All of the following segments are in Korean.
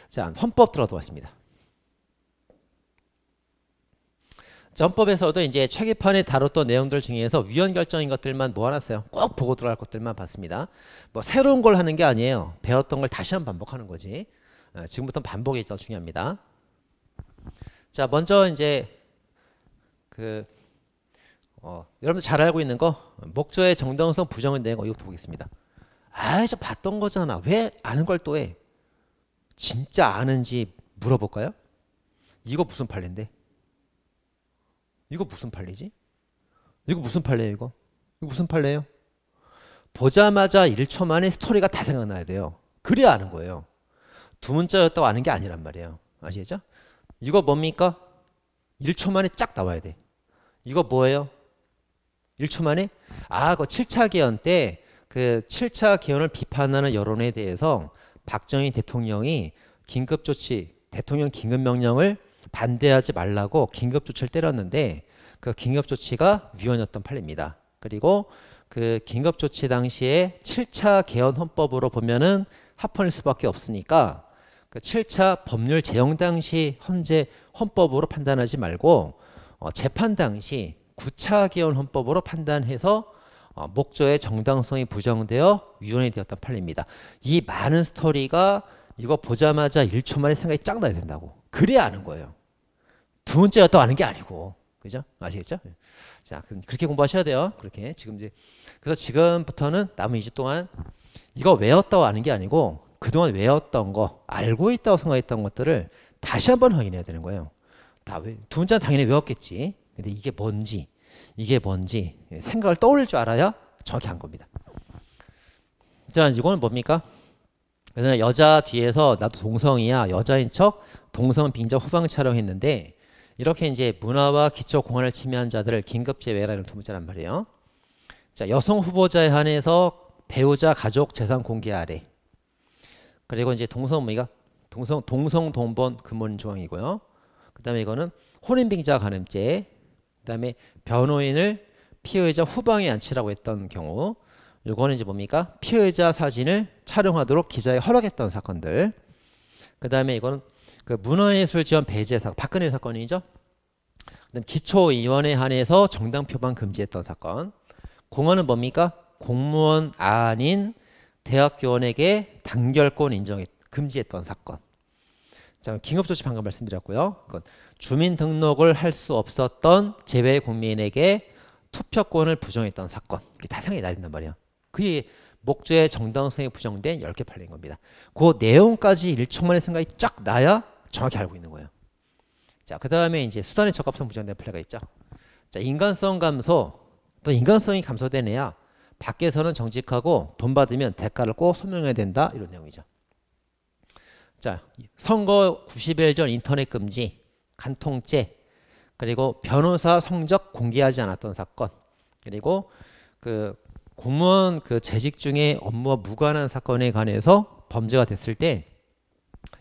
자, 헌법 들어왔습니다. 자, 헌법에서도 이제 최 개판에 다뤘던 내용들 중에서 위헌 결정인 것들만 모아놨어요. 꼭 보고 들어갈 것들만 봤습니다. 뭐 새로운 걸 하는 게 아니에요. 배웠던 걸 다시 한번 반복하는 거지. 지금부터는 반복이 더 중요합니다. 자, 먼저 이제 여러분들 잘 알고 있는 거 목적의 정당성 부정은 된 거 이것도 보겠습니다. 저 봤던 거잖아. 왜 아는 걸 또 해? 진짜 아는지 물어볼까요? 이거 무슨 판례인데? 이거 무슨 판례지? 이거 무슨 판례예요 이거? 이거 무슨 판례예요? 보자마자 1초 만에 스토리가 다 생각나야 돼요. 그래야 아는 거예요. 두 문자였다고 아는 게 아니란 말이에요. 아시겠죠? 이거 뭡니까? 1초 만에 쫙 나와야 돼. 이거 뭐예요? 1초 만에? 그 7차 개헌 때 그 7차 개헌을 비판하는 여론에 대해서 박정희 대통령이 긴급조치, 대통령 긴급명령을 반대하지 말라고 긴급조치를 때렸는데 그 긴급조치가 위헌이었던 판례입니다. 그리고 그 긴급조치 당시에 7차 개헌 헌법으로 보면은 합헌일 수밖에 없으니까 그 7차 법률 제정 당시 현재 헌법으로 판단하지 말고 재판 당시 9차 개헌 헌법으로 판단해서 목적의 정당성이 부정되어 위헌이 되었던 판례입니다. 이 많은 스토리가 이거 보자마자 1초 만에 생각이 쫙 나야 된다고. 그래야 아는 거예요. 두 문제였다고 아는 게 아니고. 그죠? 아시겠죠? 자, 그렇게 공부하셔야 돼요. 그렇게. 그래서 지금부터는 남은 2주 동안 이거 외웠다고 아는 게 아니고 그동안 외웠던 거, 알고 있다고 생각했던 것들을 다시 한번 확인해야 되는 거예요. 두 문제는 당연히 외웠겠지. 근데 이게 뭔지 생각을 떠올릴 줄 알아야 정확히 한 겁니다. 자, 이거는 뭡니까? 그래서 여자 뒤에서 나도 동성이야, 여자인 척 동성 빙자 후방 촬영했는데 이렇게 이제 문화와 기초 공헌을 침해한 자들을 긴급 제외라는 두 문제란 말이에요. 자, 여성 후보자에 한해서 배우자 가족 재산 공개하래. 그리고 이제 동성 동본 근본 조항이고요. 그다음에 이거는 혼인빙자 간음죄. 그다음에 변호인을 피의자 후방에 앉히라고 했던 경우. 요거는 이제 뭡니까? 피의자 사진을 촬영하도록 기자에 허락했던 사건들. 그다음에 이거는 그 문화예술 지원 배제 사건, 박근혜 사건이죠. 그다음 기초위원회 한해서 정당 표방 금지했던 사건. 공헌은 뭡니까? 공무원 아닌 대학교원에게 단결권 금지했던 사건. 자, 긴급조치 방금 말씀드렸고요. 주민등록을 할 수 없었던 재외 국민에게 투표권을 부정했던 사건. 이게 다 생각이 나야 된단 말이에요. 그게 목적의 정당성이 부정된 10개 판례인 겁니다. 그 내용까지 1초 만에 생각이 쫙 나야 정확히 알고 있는 거예요. 자, 그 다음에 이제 수단의 적합성 부정된 판례가 있죠. 자, 인간성 감소. 또 인간성이 감소되네야 밖에서는 정직하고 돈 받으면 대가를 꼭 소명해야 된다. 이런 내용이죠. 자, 선거 90일 전 인터넷 금지, 간통죄, 그리고 변호사 성적 공개하지 않았던 사건, 그리고 그 공무원 그 재직 중에 업무와 무관한 사건에 관해서 범죄가 됐을 때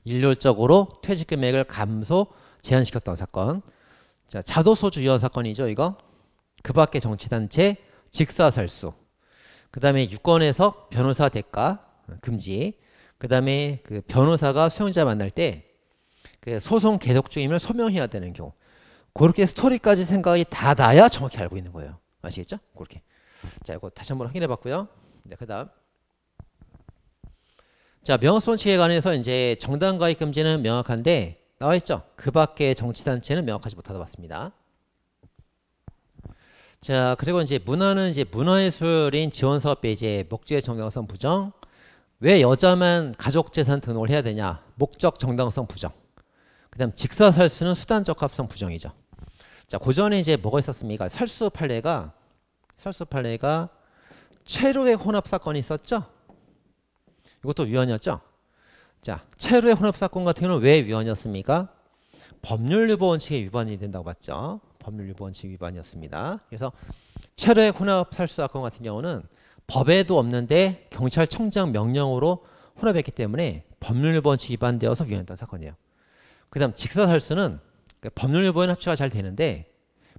일률적으로 퇴직 금액을 감소 제한시켰던 사건. 자, 자도소주 위헌 사건이죠, 이거. 그 밖에 정치단체 직사살수. 그 다음에 유권해석 변호사 대가 금지. 그 다음에 그 변호사가 수용자 만날 때 그 소송 계속 중임을 소명해야 되는 경우. 그렇게 스토리까지 생각이 다 나야 정확히 알고 있는 거예요. 아시겠죠? 그렇게. 자, 이거 다시 한번 확인해 봤고요. 자, 그 다음. 자, 명확성치에 관해서 이제 정당 가입 금지는 명확한데 나와 있죠? 그 밖에 정치단체는 명확하지 못하다 봤습니다. 자, 그리고 이제 문화는 이제 문화예술인 지원사업 배제, 목적의 정당성 부정. 왜 여자만 가족재산 등록을 해야 되냐? 목적 정당성 부정. 그 다음 직사살수는 수단 적합성 부정이죠. 자, 고전에 이제 뭐가 있었습니까? 살수 판례가 최루의 혼합 사건이 있었죠? 이것도 위헌이었죠? 자, 최루의 혼합 사건 같은 경우는 왜 위헌이었습니까? 법률유보 원칙의 위반이 된다고 봤죠. 법률유보 원칙 위반이었습니다. 그래서 최루의 혼합 살수 사건 같은 경우는 법에도 없는데 경찰청장 명령으로 혼합했기 때문에 법률유보 원칙 위반되어서 위헌했던 사건이에요. 그 다음 직사살수는 법률유보에는 합치가 잘 되는데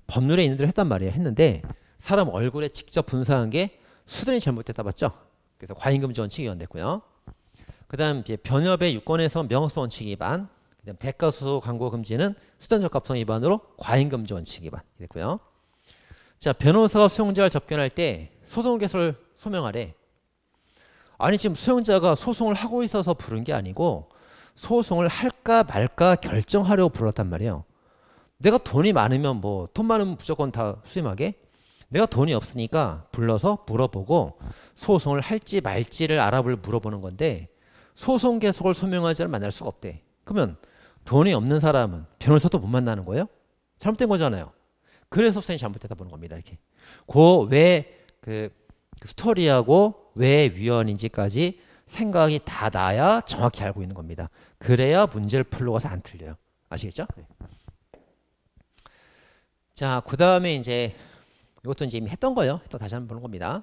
법률에 있는 대로 했단 말이에요. 했는데 사람 얼굴에 직접 분사한 게 수단이 잘못됐다 봤죠. 그래서 과잉금지 원칙이 위헌됐고요. 그 그다음 이제 변협의 유권에서 명확성 원칙 위반, 그다음 대가수 광고 금지는 수단 적합성 위반으로 과잉 금지 원칙 위반 됐고요. 자, 변호사가 수용자를 접견할 때 소송 개수를 소명하래. 아니 지금 수용자가 소송을 하고 있어서 부른 게 아니고 소송을 할까 말까 결정하려고 불렀단 말이에요. 내가 돈이 많으면 뭐 돈 많으면 무조건 다 수임하게? 내가 돈이 없으니까 불러서 물어보고 소송을 할지 말지를 알아볼 물어보는 건데 소송 계속을 소명하지 않으면 만날 수가 없대. 그러면 돈이 없는 사람은 변호사도 못 만나는 거예요? 잘못된 거잖아요. 그래서 수행이 잘못됐다 보는 겁니다. 이렇게. 그 스토리하고 왜 위헌인지까지 생각이 다 나야 정확히 알고 있는 겁니다. 그래야 문제를 풀러 가서 안 틀려요. 아시겠죠? 네. 자, 그 다음에 이제 이것도 이제 이미 했던 거예요. 또 다시 한번 보는 겁니다.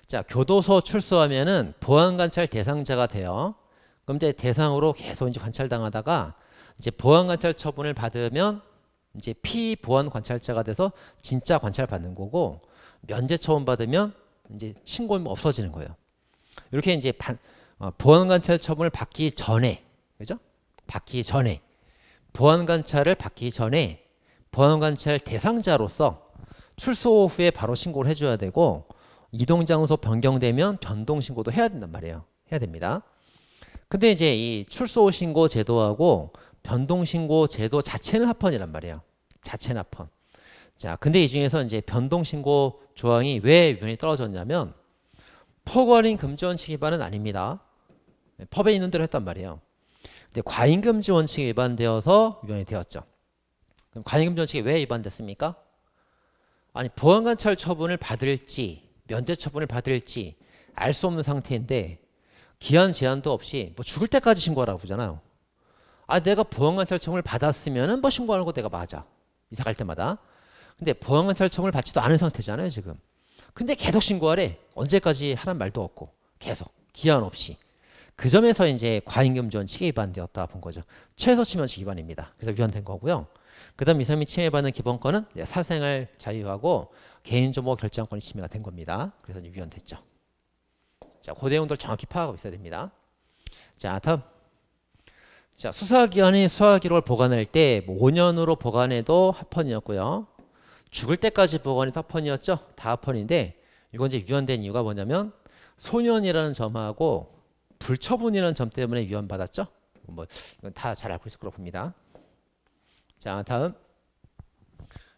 자, 교도소 출소하면은 보안관찰 대상자가 돼요. 그럼 이제 대상으로 계속 이제 관찰당하다가 이제 보안관찰 처분을 받으면 이제 피보안 관찰자가 돼서 진짜 관찰 받는 거고 면제 처분 받으면 이제 신고는 없어지는 거예요. 이렇게 이제 보안관찰 처분을 받기 전에, 그죠? 받기 전에 보안관찰을 받기 전에 보안관찰 대상자로서 출소 후에 바로 신고를 해줘야 되고 이동장소 변경되면 변동신고도 해야 된단 말이에요. 해야 됩니다. 근데 이제 이 출소 신고 제도하고 변동신고 제도 자체는 합헌이란 말이에요. 자체는 합헌. 자, 근데 이 중에서 이제 변동신고 조항이 왜 위헌이 떨어졌냐면 포괄인 금지 원칙 위반은 아닙니다. 법에 있는 대로 했단 말이에요. 근데 과잉 금지 원칙이 위반되어서 위헌이 되었죠. 그럼 과잉 금지 원칙이 왜 위반됐습니까? 아니 보안관찰 처분을 받을지 면제 처분을 받을지 알 수 없는 상태인데 기한 제한도 없이 뭐 죽을 때까지 신고하라고 보잖아요. 아 내가 보안관찰 처분을 받았으면은 뭐 신고하는 거 내가 맞아. 이사 갈 때마다. 근데 보안관찰 처분을 받지도 않은 상태잖아요 지금. 근데 계속 신고하래. 언제까지 하란 말도 없고 계속 기한 없이. 그 점에서 이제 과잉금지 원칙이 위반되었다 본 거죠. 최소치 원칙 위반입니다. 그래서 위헌된 거고요. 그 다음 이 사람이 침해받는 기본권은 사생활 자유하고 개인정보 결정권이 침해가 된 겁니다. 그래서 위헌됐죠. 자, 그 내용들 정확히 파악하고 있어야 됩니다. 자, 다음. 자, 수사기관이 수사기록을 보관할 때 뭐 5년으로 보관해도 합헌이었고요. 죽을 때까지 보관해도 합헌이었죠. 다 합헌인데 이건 이제 위헌된 이유가 뭐냐면 소년이라는 점하고 불처분이라는 점 때문에 위헌받았죠. 뭐 이건 다 잘 알고 있을 거라고 봅니다. 자, 다음.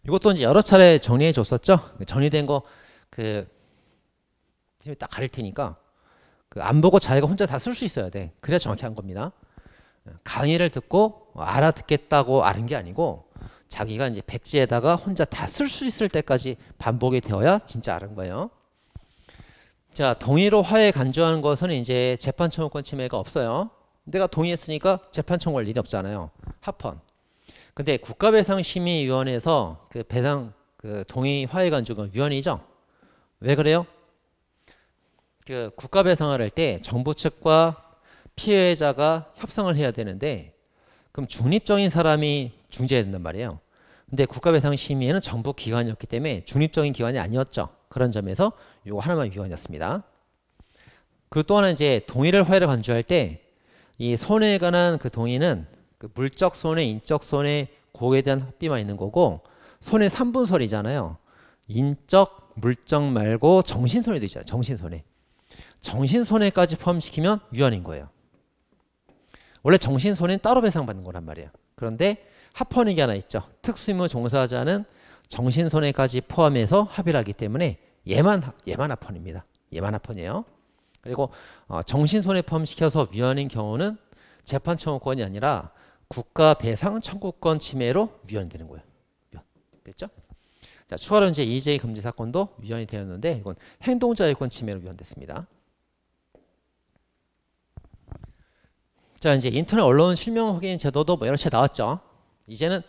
이것도 이제 여러 차례 정리해 줬었죠. 정리된 거 딱 가릴 테니까 안 보고 자기가 혼자 다 쓸 수 있어야 돼. 그래야 정확히 한 겁니다. 강의를 듣고 알아듣겠다고 아는 게 아니고 자기가 이제 백지에다가 혼자 다 쓸 수 있을 때까지 반복이 되어야 진짜 아는 거예요. 자, 동의로 화해 간주하는 것은 이제 재판 청구권 침해가 없어요. 내가 동의했으니까 재판 청구할 일이 없잖아요. 합헌. 근데 국가배상심의위원회에서 배상 동의 화해 간주가 위헌이죠. 왜 그래요? 국가배상을 할 때 정부 측과 피해자가 협상을 해야 되는데 그럼 중립적인 사람이 중재해야 된단 말이에요. 근데 국가배상심의회는 정부 기관이었기 때문에 중립적인 기관이 아니었죠. 그런 점에서 이거 하나만 위헌이었습니다. 그리고 또 하나 이제 동의를 화해를 간주할 때 이 손해에 관한 동의는 물적 손해, 인적 손해, 그거에 대한 합의만 있는 거고 손해 3분설이잖아요. 인적, 물적 말고 정신손해도 있잖아요. 정신손해. 정신손해까지 포함시키면 위헌인 거예요. 원래 정신손해는 따로 배상받는 거란 말이에요. 그런데 합헌이 하나 있죠. 특수임무 종사자는 정신손해까지 포함해서 합의를 하기 때문에 얘만 합헌입니다. 얘만 합헌이에요. 그리고 정신손해 포함시켜서 위헌인 경우는 재판 청구권이 아니라 국가배상 청구권 침해로 위헌이 되는 거예요. 위헌. 됐죠? 자, 추가로 이제 EJ 금지 사건도 위헌이 되었는데 이건 행동자유권 침해로 위헌됐습니다. 자, 이제 인터넷 언론 실명 확인 제도도 뭐 여러 차례 나왔죠. 이제는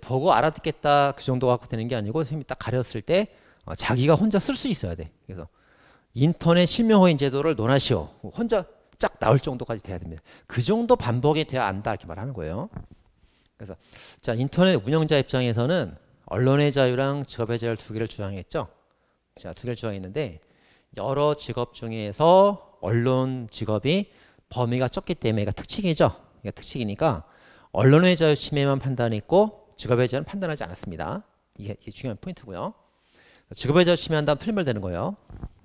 보고 알아듣겠다 그 정도 갖고 되는 게 아니고 선생님이 딱 가렸을 때 자기가 혼자 쓸 수 있어야 돼. 그래서 인터넷 실명 확인 제도를 논하시오. 혼자 쫙 나올 정도까지 돼야 됩니다. 그 정도 반복이 돼야 안다 이렇게 말하는 거예요. 그래서 자, 인터넷 운영자 입장에서는 언론의 자유랑 직업의 자유를 두 개를 주장했죠. 자, 두 개를 주장했는데 여러 직업 중에서 언론 직업이 범위가 적기 때문에 이거 특징이죠. 이거 특징이니까 언론의 자유 침해만 판단했고 직업의 자유는 판단하지 않았습니다. 이게 중요한 포인트고요. 직업의 자유 침해한다면 틀린 말 되는 거예요.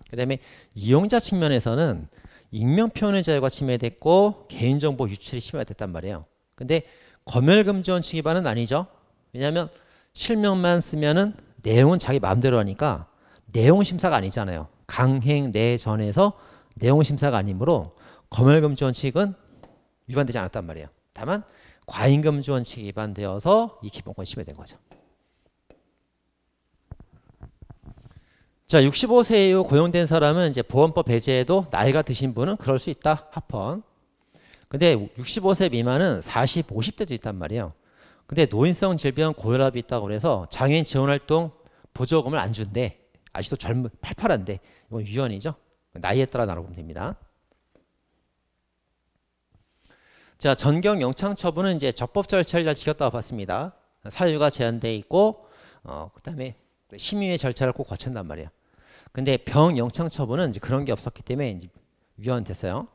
그 다음에 이용자 측면에서는 익명 표현의 자유가 침해됐고 개인정보 유출이 침해가 됐단 말이에요. 근데 검열금지 원칙 위반은 아니죠. 왜냐하면 실명만 쓰면은 내용은 자기 마음대로 하니까 내용 심사가 아니잖아요. 강행 내전에서 내용 심사가 아니므로 검열금지 원칙은 위반되지 않았단 말이에요. 다만 과잉금지 원칙이 위반되어서 이 기본권이 침해된 거죠. 자, 65세 이후 고용된 사람은 이제 보험법 배제에도 나이가 드신 분은 그럴 수 있다. 합헌. 근데 65세 미만은 40, 50대도 있단 말이에요. 근데 노인성 질병 고혈압이 있다고 그래서 장애인 지원활동 보조금을 안 준대. 아직도 젊은 팔팔한데 이건 위헌이죠. 나이에 따라 나눠보면 됩니다. 자, 전경 영창 처분은 이제 적법 절차를 잘 지켰다고 봤습니다. 사유가 제한돼 있고 그다음에 심의의 절차를 꼭 거친단 말이에요. 근데 병 영창 처분은 이제 그런 게 없었기 때문에 이제 위헌됐어요.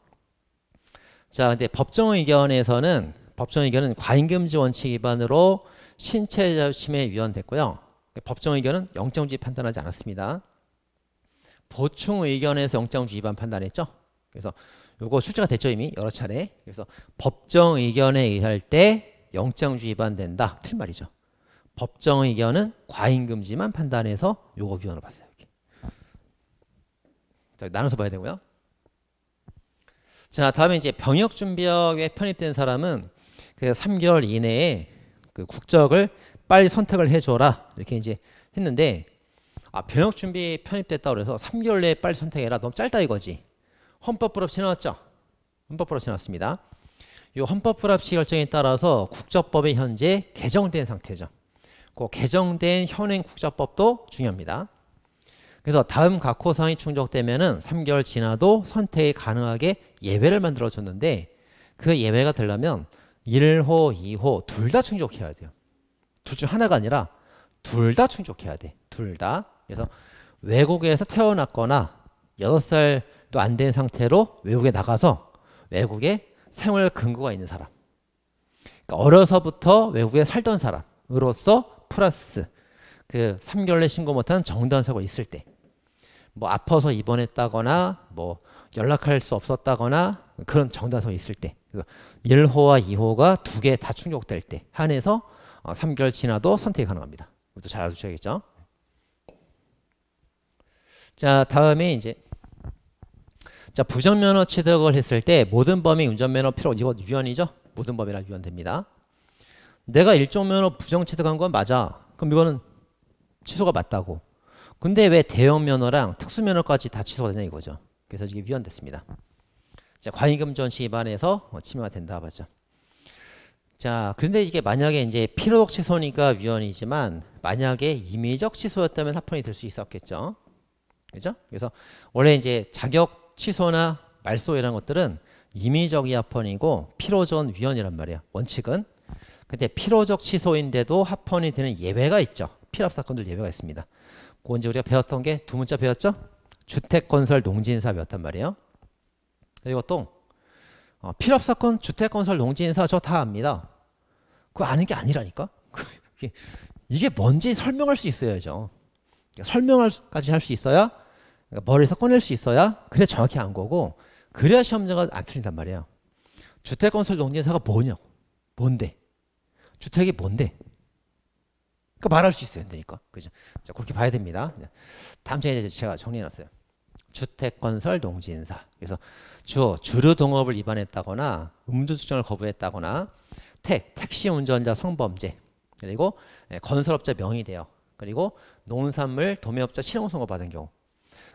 자, 근데 법정 의견은 과잉금지 원칙 위반으로 신체 자유 침해 위헌됐고요. 법정 의견은 영장주의 판단하지 않았습니다. 보충 의견에서 영장주의 위반 판단했죠. 그래서 요거 출제가 됐죠 이미 여러 차례. 그래서 법정 의견에 의할 때 영장주의 위반된다. 틀린 말이죠. 법정 의견은 과잉금지만 판단해서 요거 위헌으로 봤어요. 여기. 자, 나눠서 봐야 되고요. 자, 다음에 이제 병역준비역에 편입된 사람은 그 3개월 이내에 그 국적을 빨리 선택을 해줘라 이렇게 이제 했는데, 병역준비 편입됐다고 그래서 3개월 내에 빨리 선택해라 너무 짧다 이거지. 헌법 불합치 나왔죠. 헌법 불합치 나왔습니다. 이 헌법 불합치 결정에 따라서 국적법이 현재 개정된 상태죠. 그 개정된 현행 국적법도 중요합니다. 그래서 다음 각호사항이 충족되면은 3개월 지나도 선택이 가능하게 예외를 만들어 줬는데, 그 예외가 되려면 1호, 2호 둘 다 충족해야 돼요. 둘 중 하나가 아니라 둘 다 충족해야 돼. 둘 다. 그래서 외국에서 태어났거나 6살도 안 된 상태로 외국에 나가서 외국에 생활 근거가 있는 사람, 그러니까 어려서부터 외국에 살던 사람으로서 플러스 그 3개월 내 신고 못한 정단서가 있을 때, 뭐 아파서 입원했다거나 뭐 연락할 수 없었다거나 그런 정단서가 있을 때, 그래서 1호와 2호가 두 개 다 충족될 때 한해서 3개월 지나도 선택이 가능합니다. 이것도 잘 알아두셔야겠죠. 자, 다음에 이제 부정면허 취득을 했을 때 모든 범위 운전면허 필요, 이거 위헌이죠. 모든 범위라 위헌됩니다. 내가 일종 면허 부정 취득한 건 맞아. 그럼 이거는 취소가 맞다고. 근데 왜 대형 면허랑 특수 면허까지 다 취소가 되냐 이거죠. 그래서 이게 위헌됐습니다. 자, 과잉금지 원칙 위반해서 침해가 된다 봤죠. 자, 그런데 이게 만약에 이제 필요적 취소니까 위헌이지만 만약에 임의적 취소였다면 합헌이 될 수 있었겠죠. 그죠? 그래서 원래 이제 자격 취소나 말소 이런 것들은 임의적이 합헌이고 필요전 위헌이란 말이에요. 원칙은. 근데 필요적 취소인데도 합헌이 되는 예외가 있죠. 필합사건들 예외가 있습니다. 그건 이제 우리가 배웠던 게 두 문자 배웠죠? 주택건설 농지인사 배웠단 말이에요. 그리고 또 필합사건 주택건설 농지인사 저 다 압니다. 그거 아는 게 아니라니까. 이게 뭔지 설명할 수 있어야죠. 설명까지 할 수 있어야, 그러니까 머리에서 꺼낼 수 있어야 그래 정확히 안 거고, 그래야 시험자가 안 틀린단 말이에요. 주택건설 농지인사가 뭐냐고. 뭔데? 주택이 뭔데? 그러니까 말할 수 있어야 되니까. 그죠? 자, 그렇게 봐야 됩니다. 다음 장에 제가 정리해놨어요. 주택건설 농지인사. 그래서 주류 동업을 위반했다거나 음주 수정을 거부했다거나 택시 운전자 성범죄, 그리고 건설업자 명의대여, 그리고 농산물 도매업자 실형선고 받은 경우.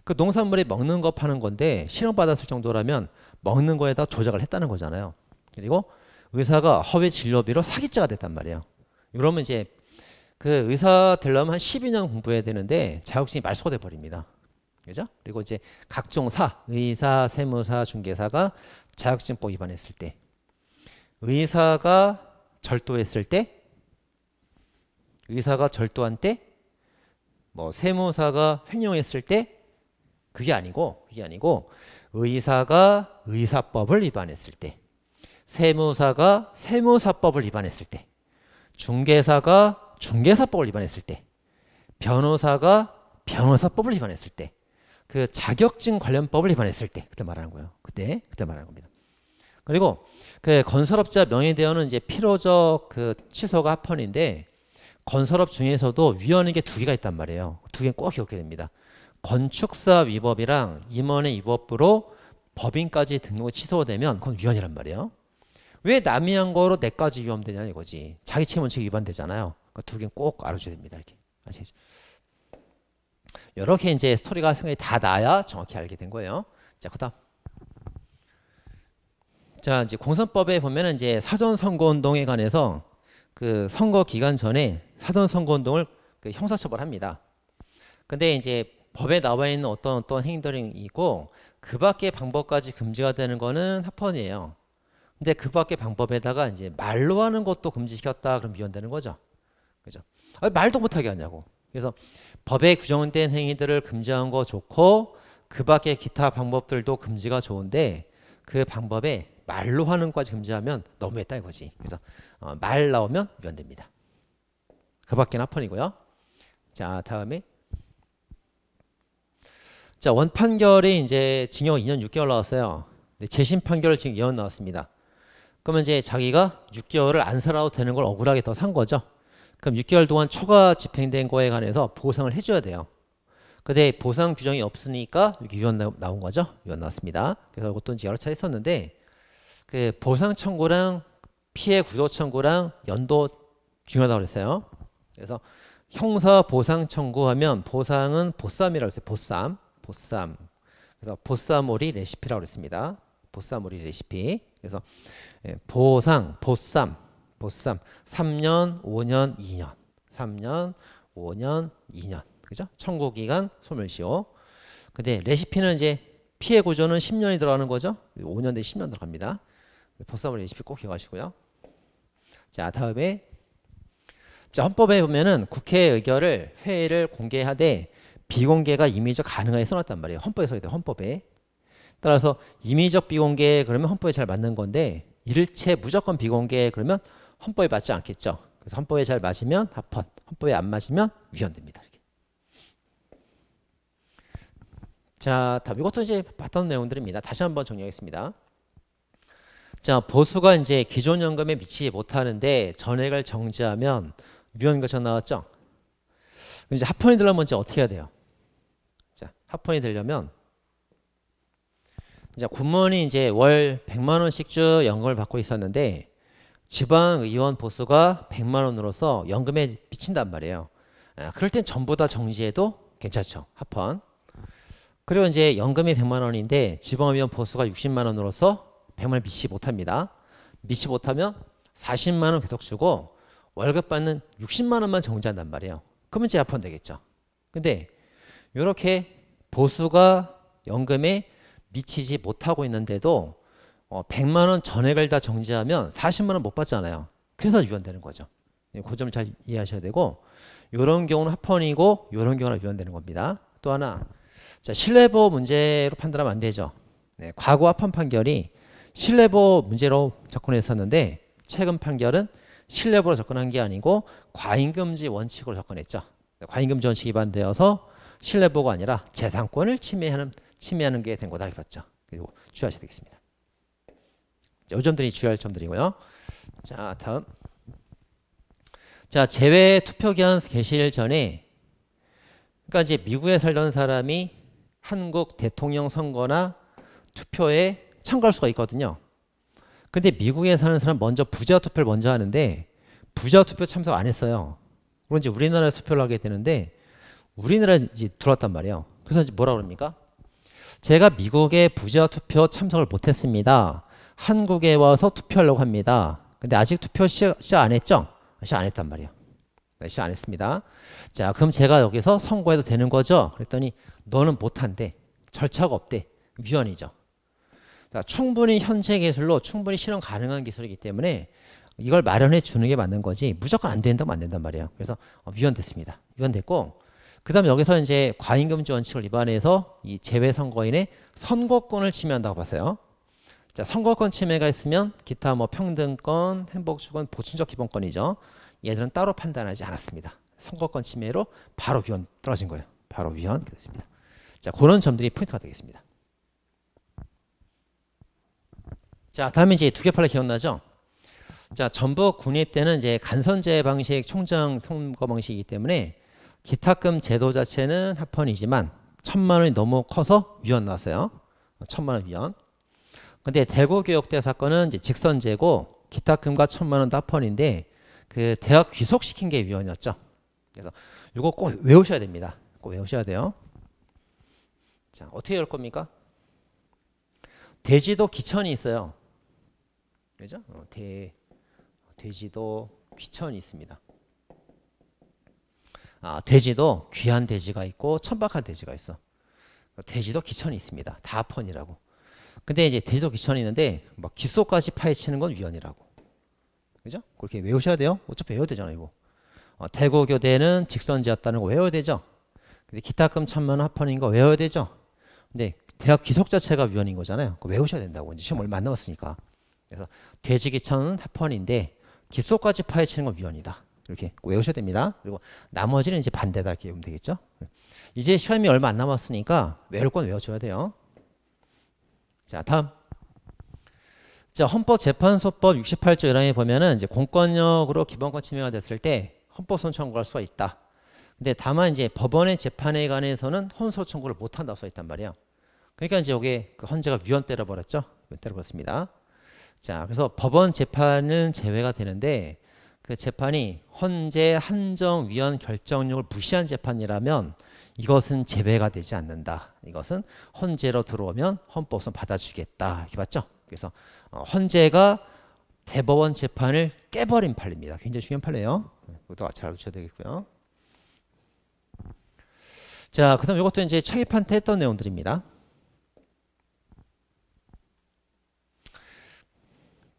그 농산물이 먹는 거 파는 건데 실형받았을 정도라면 먹는 거에다 조작을 했다는 거잖아요. 그리고 의사가 허위 진료비로 사기죄가 됐단 말이에요. 이러면 이제 그 의사 되려면 한 12년 공부해야 되는데 자격증이 말소가 돼 버립니다. 그죠? 그리고 이제 각종 의사, 세무사, 중개사가 자격증법 위반했을 때, 의사가 절도했을 때, 의사가 절도한 때, 뭐 세무사가 횡령했을 때, 그게 아니고 의사가 의사법을 위반했을 때, 세무사가 세무사법을 위반했을 때, 중개사가 중개사법을 위반했을 때, 변호사가 변호사법을 위반했을 때, 그 자격증 관련법을 위반했을 때 그때 말하는 거예요. 그때 말하는 겁니다. 그리고 그 건설업자 명의대여는 이제 필요적 그 취소가 합헌인데 건설업 중에서도 위헌인 게 두 개가 있단 말이에요. 두 개는 꼭 기억해야 됩니다. 건축사 위법이랑 임원의 위법으로 법인까지 등록이 취소되면 그건 위헌이란 말이에요. 왜 남이 한 거로 내까지 위헌되냐 이거지. 자기 책임 원칙 위반되잖아요. 그러니까 두 개는 꼭 알아줘야 됩니다. 이렇게 아시겠죠? 이렇게 이제 스토리가 생각이 다 나야 정확히 알게 된 거예요. 자, 그다음. 자, 이제 공선법에 보면은 이제 사전 선거 운동에 관해서 그 선거 기간 전에 사전 선거 운동을 그 형사처벌합니다. 근데 이제 법에 나와 있는 어떤 행위들이 있고 그 밖의 방법까지 금지가 되는 거는 합헌이에요. 근데 그 밖의 방법에다가 이제 말로 하는 것도 금지시켰다 그럼 위헌되는 거죠. 그죠? 말도 못하게 하냐고. 그래서 법에 규정된 행위들을 금지한 거 좋고 그 밖의 기타 방법들도 금지가 좋은데 그 방법에 말로 하는 것까지 금지하면 너무했다 이거지. 그래서 말 나오면 위헌됩니다. 그 밖에는 합헌이고요. 자, 다음에 자, 원판결이 이제 징역 2년 6개월 나왔어요. 재심 판결을 지금 2년 나왔습니다. 그러면 이제 자기가 6개월을 안 살아도 되는 걸 억울하게 더 산 거죠. 그럼 6개월 동안 초과 집행된 거에 관해서 보상을 해줘야 돼요. 근데 보상 규정이 없으니까 위헌 나온 거죠. 위헌 나왔습니다. 그래서 이것도 이제 여러 차례 했었는데 그 보상 청구랑 피해 구조 청구랑 연도 중요하다고 그랬어요. 그래서 형사 보상 청구하면 보상은 보쌈이라고 했어요. 보쌈. 그래서 보쌈오리 레시피라고 그랬습니다. 보쌈오리 레시피. 그래서 보상, 보쌈 3년, 5년, 2년. 3년, 5년, 2년. 그죠? 청구 기간 소멸시효. 근데 레시피는 이제 피해 구조는 10년이 들어가는 거죠. 5년 대 10년 들어갑니다. 보쌈오리 레시피 꼭 기억하시고요. 자, 다음에 자, 헌법에 보면은 국회 의결을 회의를 공개하되 비공개가 임의적 가능하게 써놨단 말이에요. 헌법에 써야 돼요. 헌법에. 따라서 임의적 비공개 그러면 헌법에 잘 맞는 건데 일체 무조건 비공개 그러면 헌법에 맞지 않겠죠. 그래서 헌법에 잘 맞으면 합헌, 헌법에 안 맞으면 위헌됩니다. 이렇게. 자, 다음 이것도 이제 봤던 내용들입니다. 다시 한번 정리하겠습니다. 자, 보수가 이제 기존 연금에 미치지 못하는데 전액을 정지하면 위헌 것처럼 나왔죠. 그럼 이제 합헌이 되려면 이제 어떻게 해야 돼요? 자, 합헌이 되려면 이제 군무원이 이제 월 100만 원씩 쭉 연금을 받고 있었는데 지방의원 보수가 100만 원으로서 연금에 미친단 말이에요. 그럴 땐 전부 다 정지해도 괜찮죠. 합헌. 그리고 이제 연금이 100만 원인데 지방의원 보수가 60만 원으로서 100만 원 미치지 못합니다. 미치지 못하면 40만 원 계속 주고 월급 받는 60만 원만 정지한단 말이에요. 그러면 이제 합헌 되겠죠. 근데 이렇게 보수가 연금에 미치지 못하고 있는데도 100만 원 전액을 다 정지하면 40만 원 못 받잖아요. 그래서 위헌되는 거죠. 그 점을 잘 이해하셔야 되고 이런 경우는 합헌이고 이런 경우는 위헌되는 겁니다. 또 하나 자, 신뢰보호 문제로 판단하면 안 되죠. 네, 과거 합헌 판결이 신뢰보호 문제로 접근했었는데 최근 판결은 신뢰보호로 접근한 게 아니고 과잉금지 원칙으로 접근했죠. 과잉금지 원칙이 위반되어서 신뢰보호가 아니라 재산권을 침해하는 게 된 거다 이렇게 봤죠. 그리고 주의하셔야 되겠습니다. 이 점들이 주의할 점들이고요. 자, 다음. 자, 재외 투표기한 개시일 전에 그러니까 이제 미국에 살던 사람이 한국 대통령 선거나 투표에 참가할 수가 있거든요. 근데 미국에 사는 사람 먼저 부자 투표를 먼저 하는데 부자 투표 참석 안 했어요. 그럼 이제 우리나라에서 투표를 하게 되는데 우리나라에 이제 들어왔단 말이에요. 그래서 이제 뭐라 그럽니까? 제가 미국에 부자 투표 참석을 못 했습니다. 한국에 와서 투표하려고 합니다. 근데 아직 투표 시작 안 했죠? 시작 안 했단 말이에요. 시작 안 했습니다. 자, 그럼 제가 여기서 선거해도 되는 거죠? 그랬더니 너는 못한대. 절차가 없대. 위헌이죠. 자, 충분히 현재 기술로 충분히 실현 가능한 기술이기 때문에 이걸 마련해 주는 게 맞는 거지 무조건 안 된다면 안 된단 말이에요. 그래서 위헌됐습니다. 위헌됐고 그다음에 여기서 이제 과잉금지 원칙을 위반해서 이 제외선거인의 선거권을 침해한다고 봤어요. 자, 선거권 침해가 있으면 기타 뭐 평등권, 행복주권, 보충적 기본권이죠. 얘들은 따로 판단하지 않았습니다. 선거권 침해로 바로 위헌 떨어진 거예요. 바로 위헌 됐습니다. 자, 그런 점들이 포인트가 되겠습니다. 자, 다음에 이제 두 개 판례 기억나죠? 자, 전북 군입 때는 이제 간선제 방식 총장 선거 방식이기 때문에 기탁금 제도 자체는 합헌이지만 1,000만 원이 너무 커서 위헌 나왔어요. 1,000만 원 위헌. 근데 대구교육대 사건은 이제 직선제고 기탁금과 1,000만 원도 합헌인데 그 대학 귀속시킨 게 위헌이었죠. 그래서 이거 꼭 외우셔야 됩니다. 꼭 외우셔야 돼요. 자, 어떻게 할 겁니까? 대지도 귀천이 있어요. 그죠? 대지도 귀천이 있습니다. 대지도 귀한 대지가 있고 천박한 대지가 있어. 대지도 귀천이 있습니다. 다 합헌이라고. 근데 이제 대지도 귀천이 있는데 막 기소까지 파헤치는 건 위헌이라고. 그죠? 그렇게 외우셔야 돼요. 어차피 외워야 되잖아요, 이거. 대구교대는 직선제였다는 거 외워야 되죠. 근데 기탁금 1,000만 원 합헌인 거 외워야 되죠. 근데 대학 귀속 자체가 위헌인 거잖아요. 그거 외우셔야 된다고. 이제 시험 얼마 안 남았으니까. 그래서 대지기천은 합헌인데 기소까지 파헤치는 건 위헌이다. 이렇게 외우셔야 됩니다. 그리고 나머지는 이제 반대다 이렇게 외우면 되겠죠. 이제 시험이 얼마 안 남았으니까 외울 건 외워줘야 돼요. 자, 다음. 자, 헌법재판소법 68조 1항에 보면은 이제 공권력으로 기본권 침해가 됐을 때 헌법소송 청구할 수가 있다. 근데 다만 이제 법원의 재판에 관해서는 헌소 청구를 못 한다고 써 있단 말이에요. 그러니까 이제 여기에 그 헌재가 위헌 때려버렸죠. 위헌 때려버렸습니다. 자, 그래서 법원 재판은 제외가 되는데 그 재판이 헌재 한정 위헌 결정력을 무시한 재판이라면 이것은 제외가 되지 않는다. 이것은 헌재로 들어오면 헌법소송 받아주겠다. 이렇게 봤죠? 그래서 헌재가 대법원 재판을 깨버린 판례입니다. 굉장히 중요한 판례예요. 이것도 잘 알아두셔야 되겠고요. 자, 그다음 이것도 이제 최기판 때 했던 내용들입니다.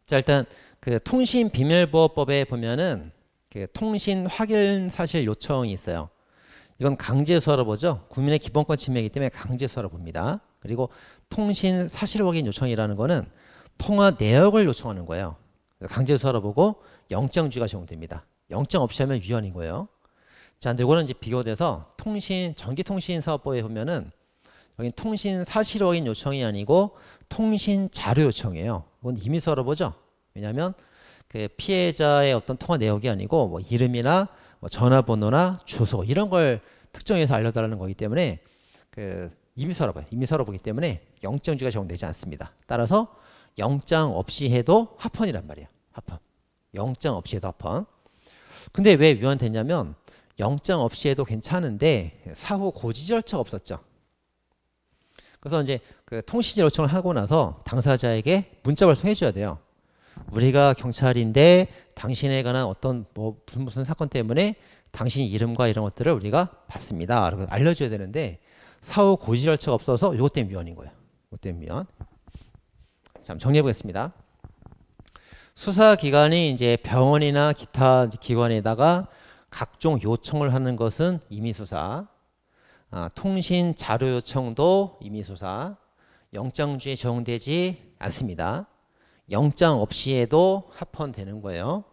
자, 일단 그 통신비밀보호법에 보면은 그 통신 확인 사실 요청이 있어요. 이건 강제수사로 보죠. 국민의 기본권 침해이기 때문에 강제수사로 봅니다. 그리고 통신 사실 확인 요청이라는 거는 통화 내역을 요청하는 거예요. 강제수사로 보고 영장주의가 적용됩니다. 영장 없이 하면 위헌인 거예요. 자, 근데 이거는 이제 비교돼서 전기통신사업법에 보면은 여기 통신 사실 확인 요청이 아니고 통신 자료 요청이에요. 이건 임의수사로 보죠. 왜냐하면 그 피해자의 어떤 통화 내역이 아니고 뭐 이름이나 뭐 전화번호나 주소 이런 걸 특정해서 알려달라는 거기 때문에 그 임의수사로 봐요. 임의수사로 보기 때문에 영장주의가 적용되지 않습니다. 따라서 영장 없이 해도 합헌이란 말이에요. 합헌. 영장 없이 해도 합헌. 근데 왜 위헌됐냐면 영장 없이 해도 괜찮은데 사후 고지 절차가 없었죠. 그래서 이제 그 통신지 요청을 하고 나서 당사자에게 문자 발송해 줘야 돼요. 우리가 경찰인데 당신에 관한 어떤 뭐 무슨 사건 때문에 당신 이름과 이런 것들을 우리가 받습니다. 그리고 알려줘야 되는데 사후 고지 절차가 없어서 이것 때문에 위헌인 거예요. 이것 때문에 위헌. 자, 정리해 보겠습니다. 수사기관이 이제 병원이나 기타 기관에다가 각종 요청을 하는 것은 임의수사. 통신 자료 요청도 임의수사. 영장주의에 적용되지 않습니다. 영장 없이 해도 합헌되는 거예요.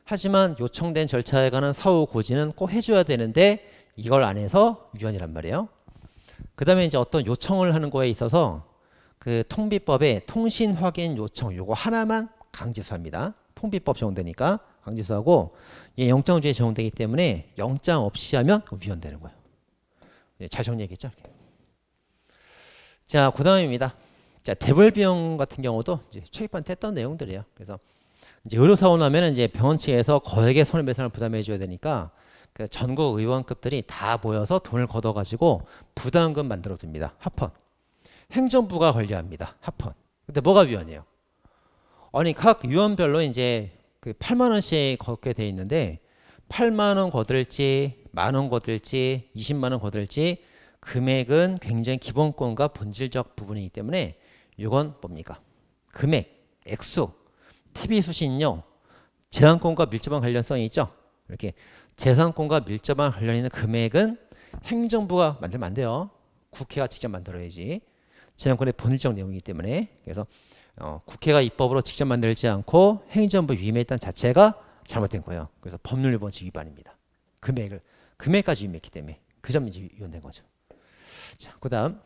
하지만 요청된 절차에 관한 사후 고지는 꼭 해줘야 되는데 이걸 안 해서 위헌이란 말이에요. 그 다음에 이제 어떤 요청을 하는 거에 있어서 그 통비법에 통신 확인 요청 요거 하나만 강제수사입니다. 통비법 적용되니까 강제수사하고 예, 영장주의에 적용되기 때문에 영장 없이 하면 위헌되는 거예요. 예, 잘 정리했겠죠? 자, 그 다음입니다. 자, 대불비용 같은 경우도 이제 최기판 때 했던 내용들이에요. 그래서 이제 의료사고 나면 이제 병원 측에서 거액의 손해배상을 부담해줘야 되니까 그 전국 의원급들이 다 모여서 돈을 걷어가지고 부담금 만들어둡니다. 합헌. 행정부가 관리합니다. 합헌. 근데 뭐가 위헌이에요? 아니 각 의원별로 이제 그 8만 원씩 걷게 돼 있는데 8만 원 걷을지 만 원 걷을지 20만 원 걷을지 금액은 굉장히 기본권과 본질적 부분이기 때문에 이건 뭡니까? 금액, 액수, TV 수신료, 재산권과 밀접한 관련성이 있죠. 이렇게 재산권과 밀접한 관련 있는 금액은 행정부가 만들면 안 돼요. 국회가 직접 만들어야지. 재정권의 본질적 내용이기 때문에. 그래서 국회가 입법으로 직접 만들지 않고 행정부 위임했다는 자체가 잘못된 거예요. 그래서 법률 위반칙 위반입니다. 금액까지 위임했기 때문에 그 점이 이제 위헌된 거죠. 자, 그다음.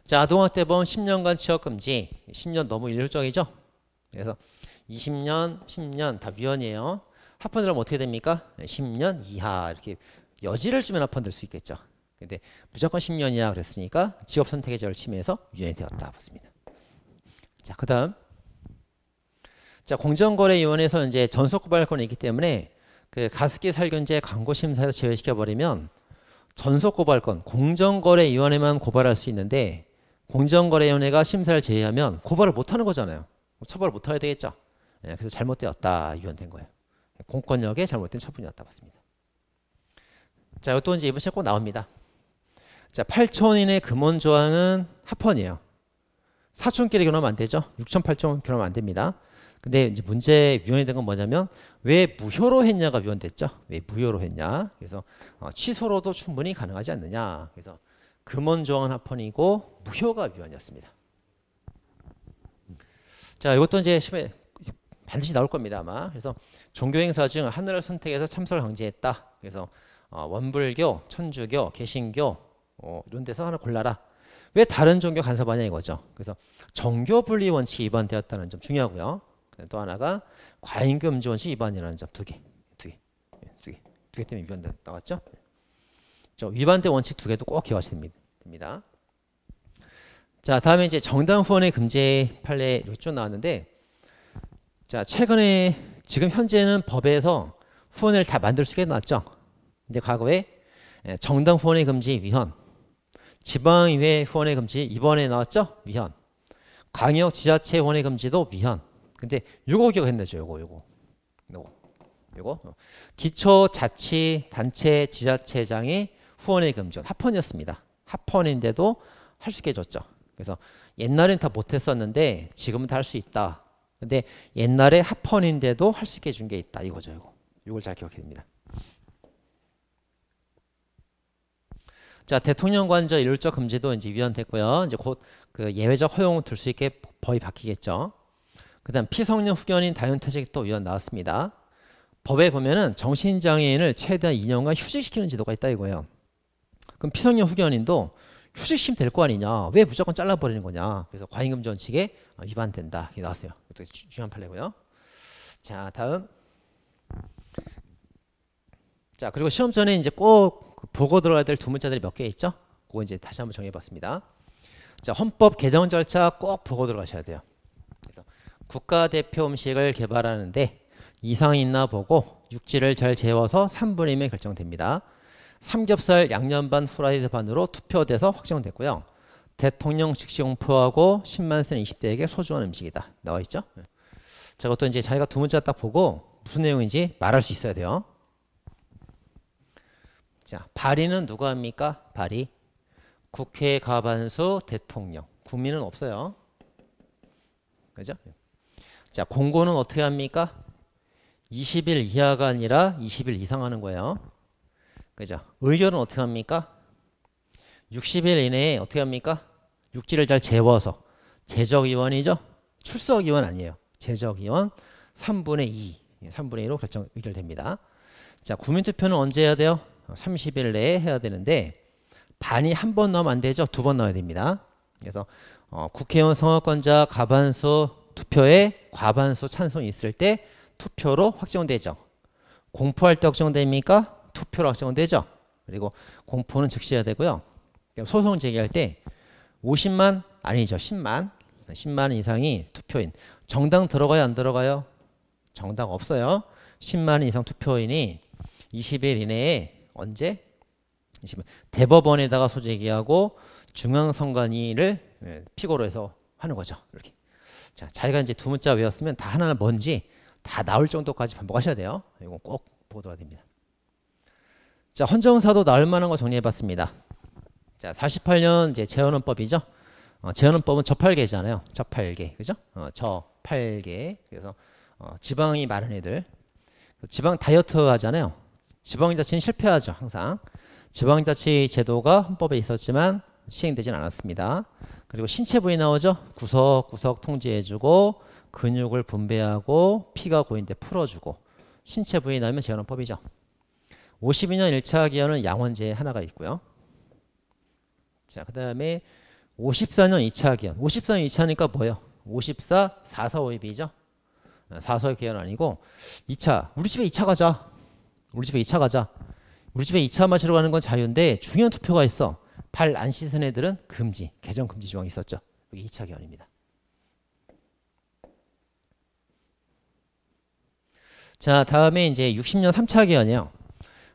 자, 아동학대범 10년간 취업금지. 10년 너무 일률적이죠? 그래서 20년, 10년 다 위헌이에요. 합헌되면 어떻게 됩니까? 10년 이하 이렇게 여지를 주면 합헌될 수 있겠죠. 근데 무조건 10년 이하 그랬으니까 직업 선택의 자유를 침해해서 위헌이 되었다 봤습니다. 자, 그다음. 자, 공정거래위원회에서 이제 전속고발권이 있기 때문에 그 가습기 살균제 광고 심사에서 제외시켜 버리면 전속고발권, 공정거래위원회만 고발할 수 있는데 공정거래위원회가 심사를 제외하면 고발을 못 하는 거잖아요. 처벌을 못 하게 되겠죠. 예, 그래서 잘못되었다 위헌된 거예요. 공권력의 잘못된 처분이었다 봤습니다. 자, 이것도 이제 이번 시간 꼭 나옵니다. 자, 8촌 이내 금원 조항은 합헌이에요. 4촌끼리 결혼하면 안 되죠. 6촌, 8촌 결혼하면 안 됩니다. 근데 이제 문제 위헌이 된 건 뭐냐면 왜 무효로 했냐가 위헌됐죠. 왜 무효로 했냐. 그래서 취소로도 충분히 가능하지 않느냐. 그래서 금원 조항은 합헌이고 무효가 위헌이었습니다. 자, 이것도 이제 시험에 반드시 나올 겁니다 아마. 그래서 종교행사 중 하나를 선택해서 참석을 강제했다. 그래서 원불교, 천주교, 개신교 이런 데서 하나 골라라. 왜 다른 종교 간섭하냐 이거죠. 그래서 정교 분리 원칙이 위반되었다는 점 중요하고요. 또 하나가 과잉금지 원칙 위반이라는 점 두 개 때문에 위반 나왔죠. 위반된 원칙 두 개도 꼭 기억하셔야 됩니다. 자, 다음에 이제 정당 후원의 금지 판례 이렇게 쭉 나왔는데, 자, 최근에 지금 현재는 법에서 후원을 다 만들 수 있게 나왔죠. 근데 과거에 정당 후원의 금지 위헌, 지방의회 후원의 금지 이번에 나왔죠. 위헌, 광역 지자체 후원의 금지도 위헌. 근데 요거 기억했나죠? 요거 기초자치단체 지자체장의 후원의 금지 합헌이었습니다. 합헌인데도 할 수 있게 해줬죠. 그래서 옛날엔 다 못했었는데 지금은 다 할 수 있다. 근데 옛날에 합헌인데도 할 수 있게 해준 게 있다. 이거죠. 이걸 잘 기억해야 됩니다. 자, 대통령 관저 일률적 금지도 이제 위헌됐고요. 이제 곧 그 예외적 허용을 둘 수 있게 법이 바뀌겠죠. 그다음 피성년 후견인 다연퇴직도 위헌 나왔습니다. 법에 보면은 정신장애인을 최대한 2년간 휴직시키는 제도가 있다 이거예요. 그럼 피성년 후견인도 휴직시키면 될 거 아니냐? 왜 무조건 잘라버리는 거냐? 그래서 과잉금지 원칙에 위반된다. 이게 나왔어요. 이것도 중요한 판례고요. 자, 다음. 자, 그리고 시험 전에 이제 꼭 보고 들어야 될 두 문자들이 몇 개 있죠? 그거 이제 다시 한번 정해봤습니다. 자, 헌법 개정 절차 꼭 보고 들어가셔야 돼요. 그래서 국가대표 음식을 개발하는데 이상이 있나 보고 육지를 잘 재워서 3분의 1면 결정됩니다. 삼겹살 양념반 후라이드 반으로 투표돼서 확정됐고요. 대통령 직시공표하고 10만 센 20대에게 소중한 음식이다. 나와있죠? 자, 그것도 이제 자기가 두 문자 딱 보고 무슨 내용인지 말할 수 있어야 돼요. 자, 발의는 누가 합니까? 발의. 국회 과반수 대통령. 국민은 없어요. 그죠? 자, 공고는 어떻게 합니까? 20일 이하가 아니라 20일 이상 하는 거예요. 그죠? 의결은 어떻게 합니까? 60일 이내에 어떻게 합니까? 육지를 잘 재워서. 제적위원이죠? 출석위원 아니에요. 제적위원 3분의 2. 3분의 2로 의결됩니다. 자, 국민투표는 언제 해야 돼요? 30일 내에 해야 되는데 반이 한 번 넣으면 안 되죠. 두 번 넣어야 됩니다. 그래서 국회의원 선거권자 과반수 투표에 과반수 찬성이 있을 때 투표로 확정되죠. 공포할 때 확정됩니까? 투표로 확정되죠. 그리고 공포는 즉시 해야 되고요. 소송 제기할 때 50만 아니죠. 10만 이상이 투표인. 정당 들어가요? 안 들어가요? 정당 없어요. 10만 이상 투표인이 20일 이내에 언제? 대법원에다가 소제기하고 중앙선관위를 피고로 해서 하는 거죠. 이렇게. 자, 자기가 이제 두 문자 외웠으면 다 하나는 뭔지 다 나올 정도까지 반복하셔야 돼요. 이거 꼭 보도록 됩니다. 자, 헌정사도 나올 만한 거 정리해봤습니다. 자, 48년 이제 재헌헌법이죠. 재헌헌법은 저팔계잖아요. 저팔계, 그죠? 저팔계. 그래서 지방이 많은 애들, 지방 다이어트 하잖아요. 지방자치는 실패하죠, 항상. 지방자치 제도가 헌법에 있었지만 시행되진 않았습니다. 그리고 신체 부위 나오죠. 구석구석 통제해주고 근육을 분배하고 피가 고인 데 풀어주고 신체 부위 나오면 재헌헌법이죠. 52년 1차 개헌은 양원제 하나가 있고요. 자, 그 다음에 54년 2차 개헌. 54년 2차니까 뭐예요? 54, 4.4.5입이죠. 4.4.5 개헌 아니고 2차. 우리 집에 2차 가자. 우리 집에 2차 가자. 우리 집에 2차 마시러 가는 건 자유인데 중요한 투표가 있어. 발 안 씻은 애들은 금지. 개정 금지 조항이 있었죠. 여기 2차 개헌입니다. 자, 다음에 이제 60년 3차 개헌이에요.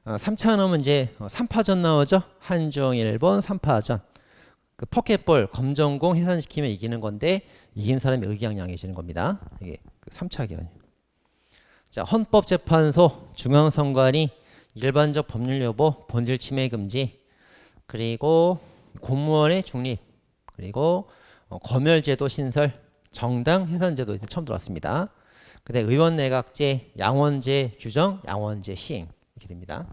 3차는 이제 3파전 나오죠. 한중 일본 3파전. 그 포켓볼 검정공 해산시키면 이기는 건데 이긴 사람이 의기양양해지는 겁니다. 이게 3차 개헌이에요. 자, 헌법재판소 중앙선관위 일반적 법률 여부 본질 침해 금지 그리고 공무원의 중립 그리고 검열제도 신설 정당 해산제도 처음 들어왔습니다. 그다음 의원 내각제 양원제 규정 양원제 시행 이렇게 됩니다.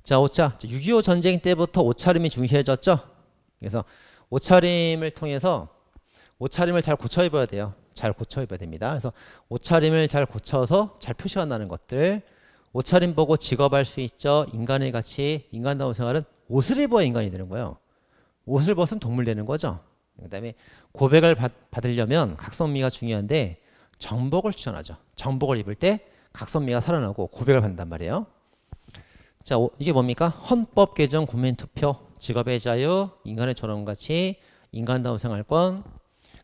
자, 5차 6.25 전쟁 때부터 옷차림이 중시해졌죠. 그래서 옷차림을 통해서 옷차림을 잘 고쳐 입어야 돼요. 잘 고쳐 입어야 됩니다. 그래서 옷차림을 잘 고쳐서 잘 표시한다는 것들 옷차림 보고 직업할 수 있죠. 인간의 가치 인간다운 생활은 옷을 입어야 인간이 되는 거예요. 옷을 벗으면 동물 되는 거죠. 그 다음에 고백을 받으려면 각선미가 중요한데 정복을 추천하죠. 정복을 입을 때 각선미가 살아나고 고백을 받는단 말이에요. 자, 이게 뭡니까? 헌법 개정 국민투표 직업의 자유 인간의 존엄가치 인간다운 생활권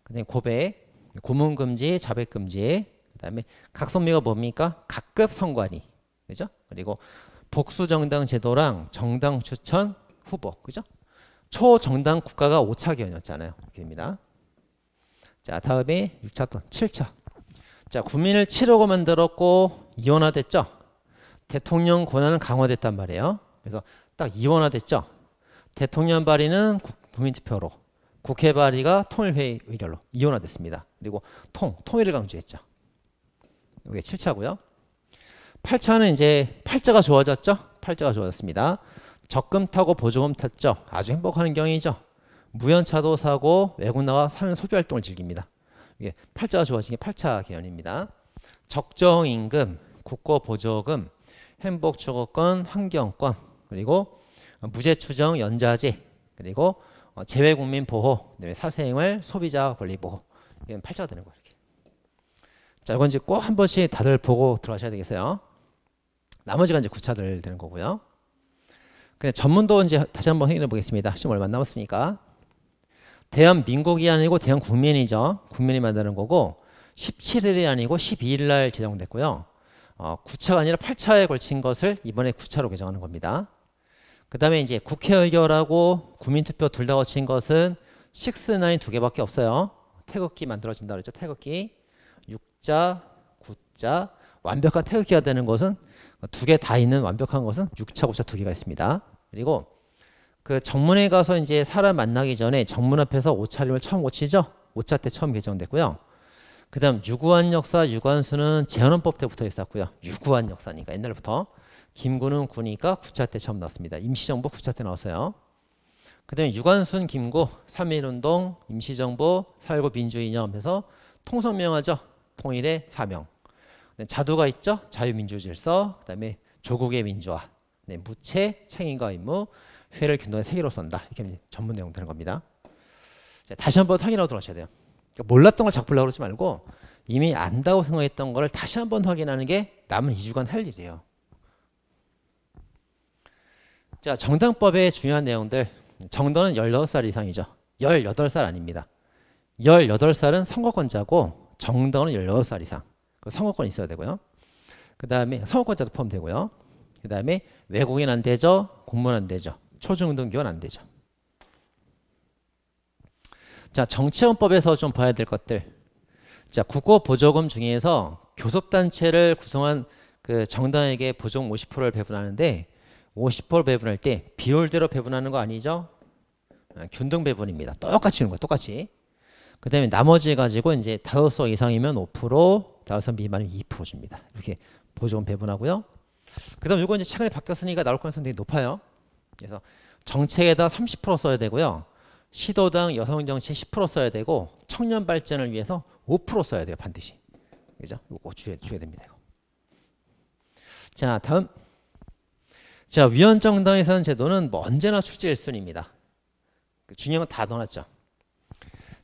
그다음에 고백 고문금지 자백금지 그다음에 각선미가 뭡니까? 각급 선관위 그죠? 그리고 복수정당 제도랑 정당 추천 후보 그죠? 초정당 국가가 5차 개헌이었잖아요. 이렇게 됩니다. 자, 다음에 6차 또 7차. 자, 국민을 7억 만들었고 이원화됐죠. 대통령 권한은 강화됐단 말이에요. 그래서 딱 이원화됐죠. 대통령 발의는 국민투표로 국회 발의가 통일회의 의결로 이원화됐습니다. 그리고 통일을 강조했죠. 이게 7차고요. 8차는 이제 팔자가 좋아졌죠. 팔자가 좋아졌습니다. 적금 타고 보조금 탔죠. 아주 행복한 환경이죠. 무연차도 사고 외국 나가 사는 소비활동을 즐깁니다. 이게 팔자가 좋아진 게 8차 개헌입니다. 적정임금, 국고보조금, 행복주거권, 환경권, 그리고 무죄추정 연자제, 그리고 재외국민 보호, 사생활 소비자 권리 보호. 이건 8차가 되는 거예요. 이렇게. 자, 이건 이제 꼭 한 번씩 다들 보고 들어가셔야 되겠어요. 나머지가 이제 9차들 되는 거고요. 근데 전문도 이제 다시 한번 확인해 보겠습니다. 지금 얼마 안 남았으니까. 대한민국이 아니고 대한국민이죠. 국민이 만드는 거고 17일이 아니고 12일 날 제정됐고요. 9차가 아니라 8차에 걸친 것을 이번에 9차로 개정하는 겁니다. 그 다음에 이제 국회 의결하고 국민투표 둘 다 거친 것은 6, 9 두 개밖에 없어요. 태극기 만들어진다 그랬죠. 태극기 6자, 9자 완벽한 태극기가 되는 것은 두 개 다 있는 완벽한 것은 6차, 9차 두 개가 있습니다. 그리고 그 정문에 가서 이제 사람 만나기 전에 정문 앞에서 옷차림을 처음 고치죠. 5차 때 처음 개정됐고요. 그 다음 유구한 역사, 유관수는 재헌헌법 때부터 있었고요. 유구한 역사니까 옛날부터. 김구는 구니까 9차 때 처음 나왔습니다. 임시정부 9차 때 나왔어요. 그 다음에 유관순, 김구, 3.1운동, 임시정부, 4.19 민주이념 해서 통성명하죠. 통일의 사명. 자두가 있죠. 자유민주질서, 그 다음에 조국의 민주화, 네, 무채, 책임과 임무, 회를 균등한 세계로 쏜다. 이렇게 전문 내용 되는 겁니다. 자, 다시 한번 확인하고 들어가셔야 돼요. 그러니까 몰랐던 걸 자꾸 보려고 그러지 말고 이미 안다고 생각했던 거를 다시 한번 확인하는 게 남은 2주간 할 일이에요. 자, 정당법의 중요한 내용들. 정당은 18살 이상이죠. 18살 아닙니다. 18살은 선거권자고 정당은 18살 이상. 선거권 있어야 되고요. 그 다음에 선거권자도 포함되고요. 그 다음에 외국인 안 되죠. 공무원 안 되죠. 초중등교원 안 되죠. 자, 정치헌법에서 좀 봐야 될 것들. 자, 국고보조금 중에서 교섭단체를 구성한 그 정당에게 보조금 50%를 배분하는데 50% 배분할 때 비율대로 배분하는 거 아니죠? 균등 배분입니다. 똑같이 주는 거예요. 똑같이. 그 다음에 나머지 가지고 이제 5석 이상이면 5%, 5석 미만이면 2% 줍니다. 이렇게 보조금 배분하고요. 그다음 이거 이제 최근에 바뀌었으니까 나올 가능성이 되게 높아요. 그래서 정책에다 30% 써야 되고요. 시도당 여성 정책 10% 써야 되고 청년 발전을 위해서 5% 써야 돼요. 반드시. 그죠? 이거 주셔야 됩니다. 이거. 자, 다음. 자, 위원정당에서는 제도는 뭐 언제나 출제 1순위입니다. 중요한 건 다 넣어놨죠.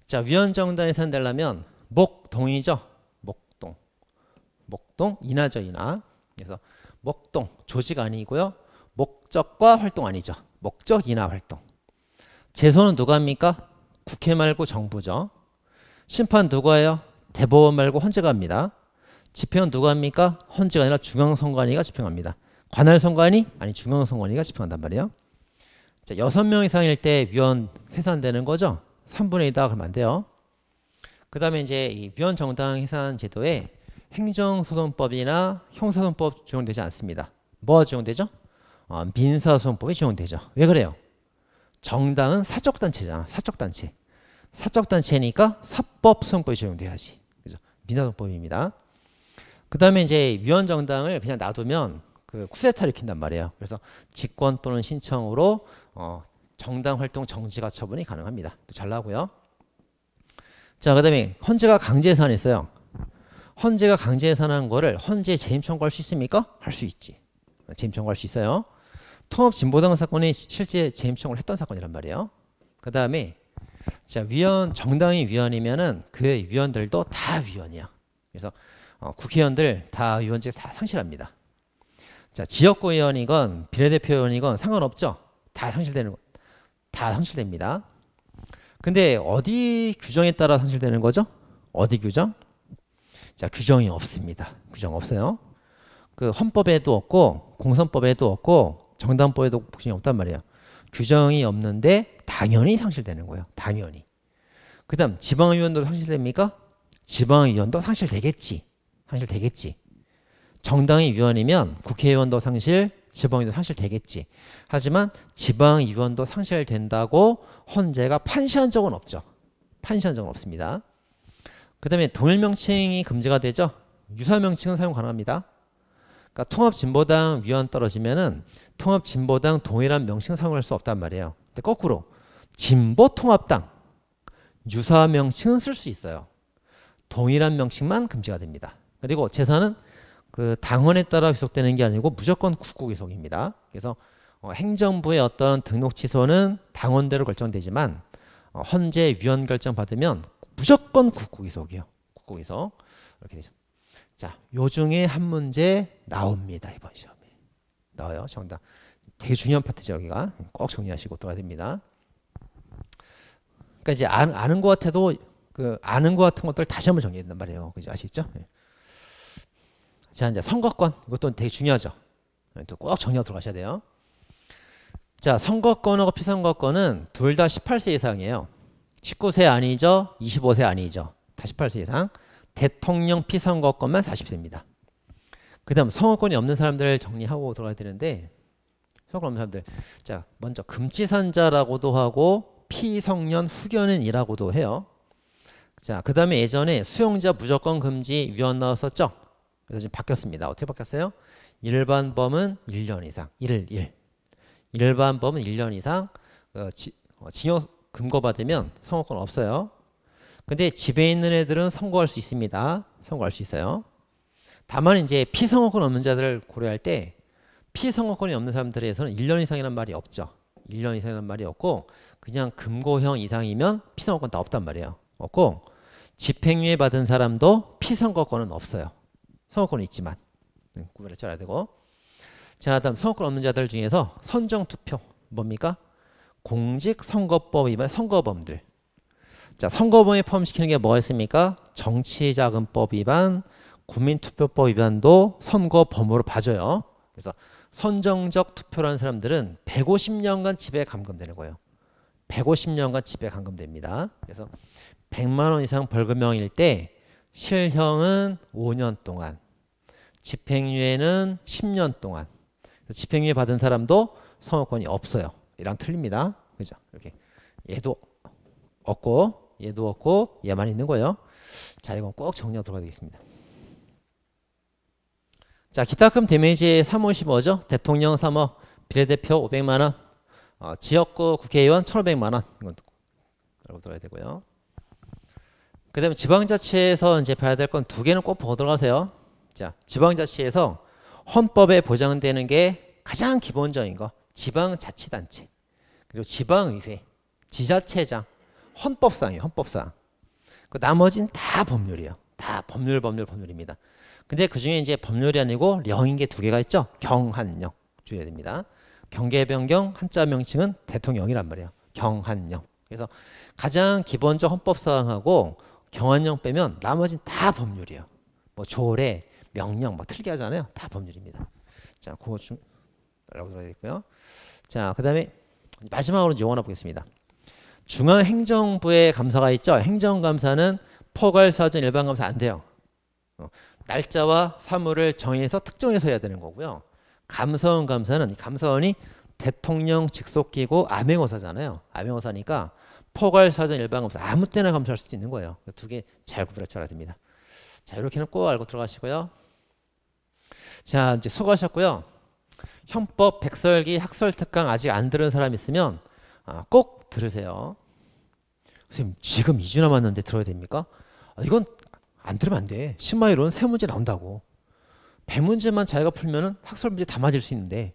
자, 위원정당에서는 되려면 목동이죠. 목동 인하죠. 인하. 그래서 목동 조직 아니고요. 목적과 활동 아니죠. 목적 인하 활동. 제소는 누가 합니까? 국회 말고 정부죠. 심판 누가 해요? 대법원 말고 헌재가 합니다. 집행은 누가 합니까? 헌재가 아니라 중앙선관위가 집행합니다. 관할선관위? 아니 중앙선관위가 집행한단 말이에요. 자, 6명 이상일 때 위원 해산되는 거죠. 3분의 2다 그러면 안 돼요. 그 다음에 이제 이 위원정당 해산 제도에 행정소송법이나 형사소송법 적용되지 않습니다. 뭐가 적용되죠? 민사소송법이 적용되죠. 왜 그래요? 정당은 사적단체잖아. 사적단체. 사적단체니까 사법소송법이 적용돼야지. 그죠? 민사소송법입니다. 그 다음에 이제 위원정당을 그냥 놔두면 그 쿠데타를 일으킨단 말이에요. 그래서 직권 또는 신청으로 정당 활동 정지가 처분이 가능합니다. 또 잘 나오고요. 자, 그 다음에 헌재가 강제 해산했어요. 헌재가 강제 해산한 거를 헌재에 재임 청구할 수 있습니까? 할 수 있지. 재임 청구할 수 있어요. 통합진보당 사건이 실제 재임 청구를 했던 사건이란 말이에요. 그 다음에 자, 정당이 위원이면은 그 위원들도 다 위원이야. 그래서 국회의원들 다 위원직 다 상실합니다. 자, 지역구 의원이건 비례대표 의원이건 상관없죠. 다 상실됩니다. 근데 어디 규정에 따라 상실되는 거죠? 어디 규정? 자, 규정이 없습니다. 규정 없어요. 그 헌법에도 없고 공선법에도 없고 정당법에도 규정이 없단 말이에요. 규정이 없는데 당연히 상실되는 거예요. 당연히. 그 다음 지방의원도 상실됩니까? 지방의원도 상실되겠지. 정당이 위원이면 국회의원도 상실, 지방의원도 상실되겠지. 하지만 지방의원도 상실된다고 헌재가 판시한 적은 없죠. 판시한 적은 없습니다. 그 다음에 동일 명칭이 금지가 되죠. 유사 명칭은 사용 가능합니다. 그러니까 통합진보당 위원 떨어지면은 통합진보당 동일한 명칭 사용할 수 없단 말이에요. 근데 거꾸로 진보통합당 유사 명칭은 쓸 수 있어요. 동일한 명칭만 금지가 됩니다. 그리고 재산은 그 당원에 따라 귀속되는 게 아니고 무조건 국고 귀속입니다. 그래서 행정부의 어떤 등록 취소는 당원대로 결정되지만 헌재 위원 결정 받으면 무조건 국고 귀속이에요. 국고 귀속 이렇게 되죠. 자, 요 중에 한 문제 나옵니다. 이번 시험에 나와요. 정답. 되게 중요한 파트죠. 여기가 꼭 정리하시고 들어야 됩니다. 그러니까 이제 아는 것 같아도 그 아는 것 같은 것들 다시 한번 정리한단 말이에요. 그죠? 아시겠죠? 네. 자, 이제 선거권 이것도 되게 중요하죠. 또 꼭 정리하고 들어가셔야 돼요. 자, 선거권하고 피선거권은 둘 다 18세 이상이에요. 19세 아니죠. 25세 아니죠. 다 18세 이상. 대통령 피선거권만 40세입니다. 그 다음 선거권이 없는 사람들 정리하고 들어가야 되는데 선거권 없는 사람들 자, 먼저 금지산자라고도 하고 피성년 후견인이라고도 해요. 자, 그 다음에 예전에 수용자 무조건 금지 위원 나왔었죠. 그래서 지금 바뀌었습니다. 어떻게 바뀌었어요? 일반범은 1년 이상 1. 일반범은 1년 이상 징역 금고받으면 선거권 없어요. 근데 집에 있는 애들은 선고할 수 있습니다. 선고할 수 있어요. 다만 이제 피선거권 없는 자들을 고려할 때 피선거권이 없는 사람들에 대해서는 1년 이상이라는 말이 없죠. 1년 이상이라는 말이 없고 그냥 금고형 이상이면 피선거권 다 없단 말이에요. 없고 집행유예 받은 사람도 피선거권은 없어요. 선거권은 있지만 구별을 잘 해야 되고 자, 다음 선거권 없는 자들 중에서 선정투표 뭡니까? 공직선거법 위반 선거범들. 자, 선거범에 포함시키는 게 뭐가 있습니까? 정치자금법 위반, 국민투표법 위반도 선거범으로 봐줘요. 그래서 선정적 투표라는 사람들은 150년간 집에 감금되는 거예요. 150년간 집에 감금됩니다. 그래서 100만 원 이상 벌금형일 때 실형은 5년 동안, 집행유예는 10년 동안. 집행유예 받은 사람도 선거권이 없어요. 이랑 틀립니다. 그죠? 이렇게 얘도 없고 얘만 있는 거예요. 자, 이건 꼭 정리하고 들어가야 되겠습니다. 자, 기타금 데미지 355죠. 대통령 3억, 비례대표 500만 원, 지역구 국회의원 1,500만 원. 이건 알고 들어야 되고요. 그다음에 지방자치에서 이제 봐야 될 건 두 개는 꼭 보고 들어가세요. 자, 지방자치에서 헌법에 보장되는 게 가장 기본적인 거 지방자치단체 그리고 지방의회, 지자체장, 헌법상이에요. 헌법상. 그 나머지는 다 법률이에요. 다 법률입니다. 근데 그 중에 이제 법률이 아니고 령인 게 두 개가 있죠. 경한령 주의해야 됩니다. 경계 변경 한자 명칭은 대통령이란 말이에요. 경한령. 그래서 가장 기본적 헌법사항하고 경한령 빼면 나머지는 다 법률이에요. 뭐 조례, 명령 뭐 틀게 하잖아요. 다 법률입니다. 자, 그거 좀 알고 들어야겠고요. 자, 그다음에 마지막으로 이제 하나 보겠습니다. 중앙행정부의 감사가 있죠. 행정감사는 포괄사전 일반감사 안 돼요. 날짜와 사물을 정해서 특정해서 해야 되는 거고요. 감사원 감사는 감사원이 대통령 직속기구 암행어사잖아요. 암행어사니까 포괄사전 일반감사 아무 때나 감사할 수도 있는 거예요. 두 개 잘 구별할 줄 알아야 됩니다. 자, 이렇게는 꼭 알고 들어가시고요. 자, 이제 수고하셨고요. 헌법 백설기 학설특강 아직 안 들은 사람 있으면 꼭 들으세요. 선생님 지금 2주 남았는데 들어야 됩니까? 이건 안 들으면 안 돼. 신마이론 세 문제 나온다고. 100문제만 자기가 풀면은 학설 문제 다 맞을 수 있는데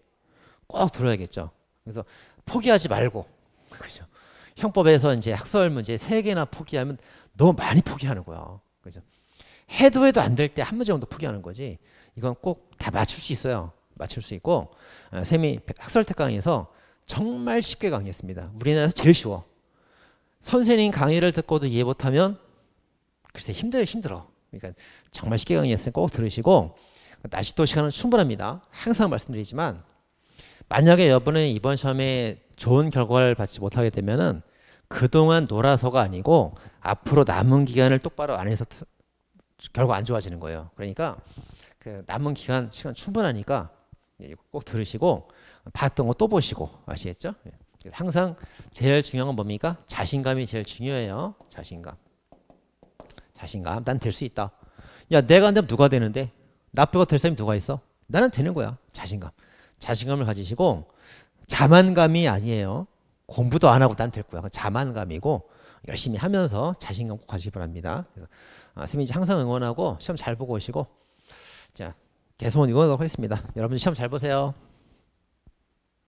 꼭 들어야겠죠. 그래서 포기하지 말고, 그죠? 형법에서 이제 학설 문제 3개나 포기하면 너무 많이 포기하는 거야. 그죠? 해도 안 될 때 한 문제 정도 포기하는 거지. 이건 꼭 다 맞출 수 있어요. 맞출 수 있고, 쌤이 학설특 강의에서 정말 쉽게 강의했습니다. 우리나라에서 제일 쉬워. 선생님 강의를 듣고도 이해 못하면 글쎄 힘들어. 그러니까 정말 쉽게 강의했으니 꼭 들으시고, 날씨도 시간은 충분합니다. 항상 말씀드리지만 만약에 여러분은 이번 시험에 좋은 결과를 받지 못하게 되면은 그동안 놀아서가 아니고 앞으로 남은 기간을 똑바로 안 해서 결과 안 좋아지는 거예요. 그러니까 그 남은 시간 충분하니까 꼭 들으시고 봤던 거 또 보시고, 아시겠죠? 항상 제일 중요한 건 뭡니까? 자신감이 제일 중요해요. 자신감. 난 될 수 있다. 야, 내가 안 되면 누가 되는데? 나 빼고 될 사람이 누가 있어? 나는 되는 거야. 자신감을 가지시고, 자만감이 아니에요. 공부도 안 하고 난 될 거야. 자만감이고 열심히 하면서 자신감 꼭 가지기 바랍니다. 그래서 선생님이 항상 응원하고 시험 잘 보고 오시고, 자, 계속 응원하도록 하겠습니다. 여러분 시험 잘 보세요.